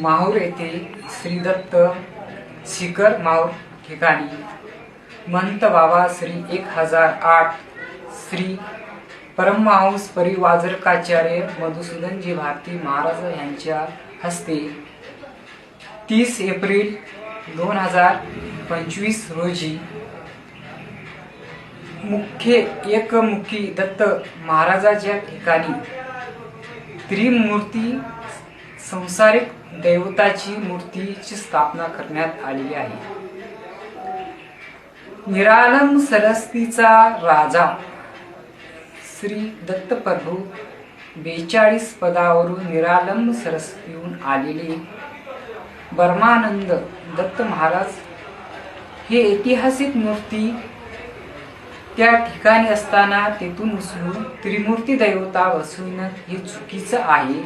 माहूर येथे श्री दत्त शिखर माहूर ठिकाणी महंत बाबा श्री 1008 श्री परमहंस परिवाजकाचार्य मधुसूदनजी भारती महाराज यांच्या हस्ते 30 एप्रिल 2025 रोजी एकमुखी दत्त महाराजाच्या ठिकाणी त्रिमूर्ती संसारिक दैवताची मूर्तीची स्थापना करण्यात आली आहे। निरालंब सरस्वतीचा राजा श्री दत्तप्रभू 42 पदावरून निरालंब सरस्वतीहून आलेले ब्रह्मानंद दत्त महाराज हे ऐतिहासिक मूर्ती त्या ठिकाणी असताना तेथून उचलून त्रिमूर्ती दैवता बसविणं हे चुकीचं आहे।